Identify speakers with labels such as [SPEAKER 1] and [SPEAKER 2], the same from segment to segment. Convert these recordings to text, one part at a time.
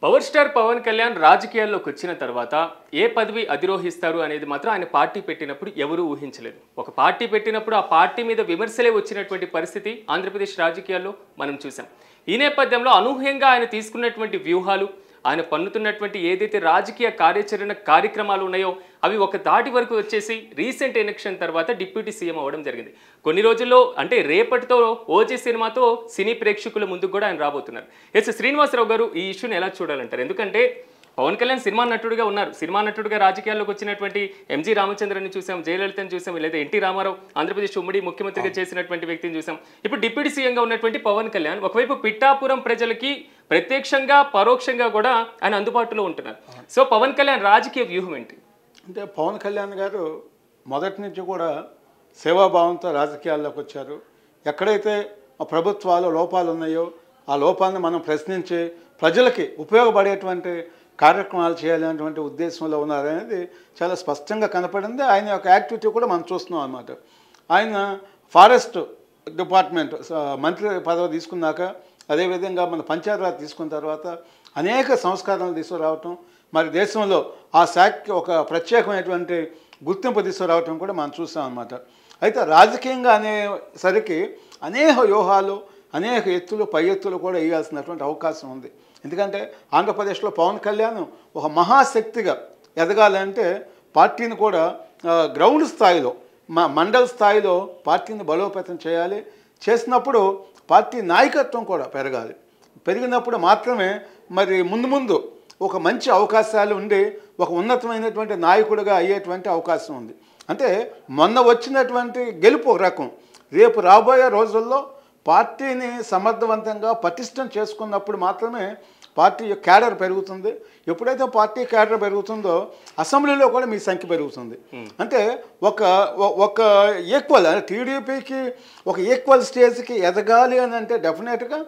[SPEAKER 1] Power star Pawan Kalyan రాజకీయాల్లోకి వచ్చిన తర్వాత ఏ పదవి అధిరోహిస్తారు అనేది మాత్రం ఆయన పార్టీ పెట్టినప్పుడు ఎవరూ ఊహించలేదు. ఒక పార్టీ పెట్టినప్పుడు ఆ పార్టీ మీద విమర్శలే వచ్చినటువంటి పరిస్థితి ఆంధ్రప్రదేశ్ రాజకీయాల్లో మనం చూసాం. ఈ నేపథ్యంలో అనూహ్యంగా ఆయన తీసుకున్నటువంటి వ్యూహాలు, ఆయన పన్నుతున్నటువంటి ఏదైతే రాజకీయ కార్యక్రమాలు ఉన్నాయో అవి ఒక దాటి వరకు వచ్చేసి రీసెంట్ ఎలక్షన్ తర్వాత డిప్యూటీ సీఎం అవ్వడం జరిగింది. కొన్ని రోజుల్లో అంటే రేపటితో ఓజీ సినిమాతో సినీ ప్రేక్షకుల ముందుకు కూడా ఆయన రాబోతున్నారు. శ్రీనివాసరావు గారు ఈ ఇష్యూని ఎలా చూడాలంటారు? ఎందుకంటే పవన్ కళ్యాణ్ సినిమా నటుడుగా ఉన్నారు. సినిమా నటుడుగా రాజకీయాల్లోకి వచ్చినటువంటి ఎంజీ రామచంద్రని చూసాం, జయలలితని చూసాం, లేదా ఎన్టీ రామారావు ఆంధ్రప్రదేశ్ ఉమ్మడి ముఖ్యమంత్రిగా చేసినటువంటి వ్యక్తిని చూసాం. ఇప్పుడు డిప్యూటీ సీఎంగా ఉన్నటువంటి పవన్ కళ్యాణ్ ఒకవైపు పిఠాపురం ప్రజలకి ప్రత్యక్షంగా పరోక్షంగా కూడా ఆయన అందుబాటులో ఉంటున్నారు. సో పవన్ కళ్యాణ్ రాజకీయ వ్యూహం ఏంటి?
[SPEAKER 2] అంటే పవన్ కళ్యాణ్ గారు మొదటి నుంచి కూడా సేవాభావంతో రాజకీయాల్లోకి వచ్చారు. ఎక్కడైతే ప్రభుత్వాలు లోపాలు ఉన్నాయో ఆ లోపాలను మనం ప్రశ్నించి ప్రజలకి ఉపయోగపడేటువంటి కార్యక్రమాలు చేయాలనేటువంటి ఉద్దేశంలో ఉన్నారనేది చాలా స్పష్టంగా కనపడింది. ఆయన యొక్క యాక్టివిటీ కూడా మనం చూస్తున్నాం అన్నమాట. ఆయన ఫారెస్ట్ డిపార్ట్మెంట్ మంత్రి పదవి తీసుకున్నాక, అదేవిధంగా మన పంచాయతీరాజ్ తీసుకున్న తర్వాత అనేక సంస్కరణలు తీసుకురావటం, మరి దేశంలో ఆ శాఖకి ఒక ప్రత్యేకమైనటువంటి గుర్తింపు తీసుకురావటం కూడా మనం చూసాం అన్నమాట. అయితే రాజకీయంగా అనేసరికి అనేక వ్యూహాలు, అనేక ఎత్తులు పై ఎత్తులు కూడా వేయాల్సినటువంటి అవకాశం ఉంది. ఎందుకంటే ఆంధ్రప్రదేశ్లో పవన్ కళ్యాణ్ ఒక మహాశక్తిగా ఎదగాలంటే పార్టీని కూడా గ్రౌండ్ స్థాయిలో, మండల స్థాయిలో పార్టీని బలోపేతం చేయాలి. చేసినప్పుడు పార్టీ నాయకత్వం కూడా పెరగాలి. పెరిగినప్పుడు మాత్రమే మరి ముందు ఒక మంచి అవకాశాలు ఉండి ఒక ఉన్నతమైనటువంటి నాయకుడిగా అయ్యేటువంటి అవకాశం ఉంది. అంటే మొన్న వచ్చినటువంటి గెలుపు ఒక రకం, రేపు రాబోయే రోజుల్లో పార్టీని సమర్థవంతంగా పటిష్టం చేసుకున్నప్పుడు మాత్రమే పార్టీ క్యాడర్ పెరుగుతుంది. ఎప్పుడైతే పార్టీ క్యాడర్ పెరుగుతుందో అసెంబ్లీలో కూడా మీ సంఖ్య పెరుగుతుంది. అంటే ఒక ఈక్వల్, అంటే టీడీపీకి ఒక ఈక్వల్ స్టేజ్కి ఎదగాలి అని అంటే డెఫినెట్గా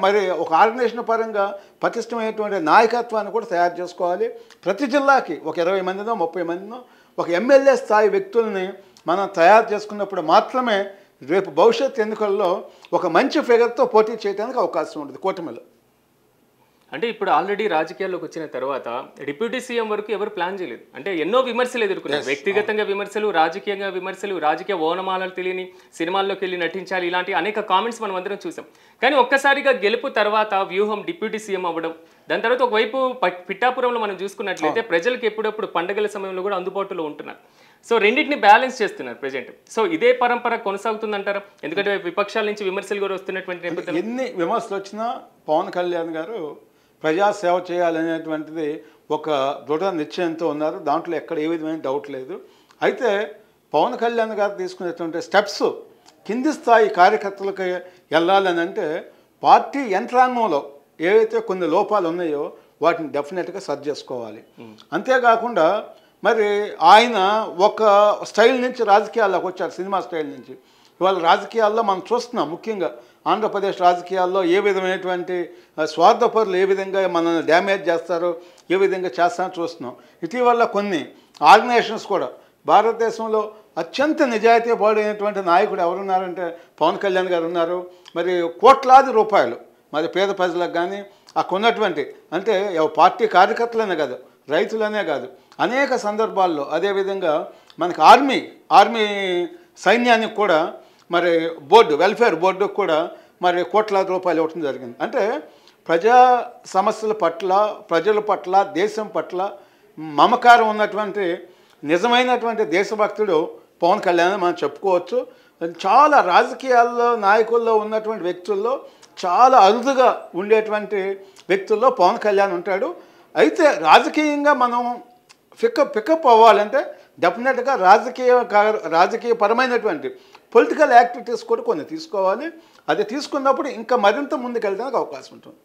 [SPEAKER 2] మరి ఒక ఆర్గనైజేషన్ పరంగా పటిష్టమైనటువంటి నాయకత్వాన్ని కూడా తయారు చేసుకోవాలి. ప్రతి జిల్లాకి ఒక 20 మందినో 30 మందినో ఒక ఎమ్మెల్యే స్థాయి వ్యక్తుల్ని మనం తయారు చేసుకున్నప్పుడు మాత్రమే రేపు భవిష్యత్ ఎన్నికల్లో ఒక మంచి ఫిగర్తో పోటీ చేయడానికి అవకాశం ఉంటుంది కూటమిలో.
[SPEAKER 1] అంటే ఇప్పుడు ఆల్రెడీ రాజకీయాల్లోకి వచ్చిన తర్వాత డిప్యూటీ సీఎం వరకు ఎవరు ప్లాన్ చేయలేదు. అంటే ఎన్నో విమర్శలు ఎదుర్కొన్నారు. వ్యక్తిగతంగా విమర్శలు, రాజకీయంగా విమర్శలు, రాజకీయ ఓనమాలలు తెలియని సినిమాల్లోకి వెళ్ళి నటించాలి, ఇలాంటి అనేక కామెంట్స్ మనం అందరం చూసాం. కానీ ఒక్కసారిగా గెలుపు తర్వాత వ్యూహం డిప్యూటీ సీఎం అవ్వడం, దాని తర్వాత ఒకవైపు పిఠాపురంలో మనం చూసుకున్నట్లయితే ప్రజలకు ఎప్పుడప్పుడు పండుగల సమయంలో కూడా అందుబాటులో ఉంటున్నారు. సో రెండింటిని బ్యాలెన్స్ చేస్తున్నారు ప్రజెంట్. సో ఇదే పరంపర కొనసాగుతుందంటారా? ఎందుకంటే విపక్షాల నుంచి విమర్శలు కూడా వస్తున్నటువంటి నేపథ్యంలో
[SPEAKER 2] ఎన్ని విమర్శలు వచ్చినా పవన్ కళ్యాణ్ గారు ప్రజాసేవ చేయాలనేటువంటిది ఒక దృఢ నిశ్చయంతో ఉన్నారు. దాంట్లో ఎక్కడ ఏ విధమైన డౌట్ లేదు. అయితే పవన్ కళ్యాణ్ గారు తీసుకునేటువంటి స్టెప్స్ కింది స్థాయి కార్యకర్తలకు వెళ్ళాలని అంటే పార్టీ యంత్రాంగంలో ఏవైతే కొన్ని లోపాలు ఉన్నాయో వాటిని డెఫినెట్గా సరి చేసుకోవాలి. అంతేకాకుండా మరి ఆయన ఒక స్టైల్ నుంచి రాజకీయాల్లోకి వచ్చారు, సినిమా స్టైల్ నుంచి. ఇవాళ రాజకీయాల్లో మనం చూస్తున్నాం, ముఖ్యంగా ఆంధ్రప్రదేశ్ రాజకీయాల్లో ఏ విధమైనటువంటి స్వార్థపరులు ఏ విధంగా మనల్ని డ్యామేజ్ చేస్తారో, ఏ విధంగా చేస్తారో చూస్తున్నాం. ఇటీవల కొన్ని ఆర్గనైజేషన్స్ కూడా భారతదేశంలో అత్యంత నిజాయితీ పడినటువంటి నాయకుడు ఎవరున్నారంటే పవన్ కళ్యాణ్ గారు ఉన్నారు. మరి కోట్లాది రూపాయలు మరి పేద ప్రజలకు కానీ అక్కడ ఉన్నటువంటి, అంటే పార్టీ కార్యకర్తలనే కాదు, రైతులనే కాదు, అనేక సందర్భాల్లో, అదేవిధంగా మనకి ఆర్మీ సైన్యానికి కూడా మరి వెల్ఫేర్ బోర్డుకు కూడా మరి కోట్లాది రూపాయలు ఇవ్వడం జరిగింది. అంటే ప్రజా సమస్యల పట్ల, ప్రజల పట్ల, దేశం పట్ల మమకారం ఉన్నటువంటి నిజమైనటువంటి దేశభక్తుడు పవన్ కళ్యాణ్ మనం చెప్పుకోవచ్చు. చాలా రాజకీయాల్లో నాయకుల్లో ఉన్నటువంటి వ్యక్తుల్లో చాలా అరుదుగా ఉండేటువంటి వ్యక్తుల్లో పవన్ కళ్యాణ్ ఉంటాడు. అయితే రాజకీయంగా మనం పికప్ అవ్వాలంటే డెఫినెట్గా రాజకీయపరమైనటువంటి పొలిటికల్ యాక్టివిటీస్ కూడా కొన్ని తీసుకోవాలి. అది తీసుకున్నప్పుడు ఇంకా మరింత ముందుకు వెళ్ళడానికి అవకాశం ఉంటుంది.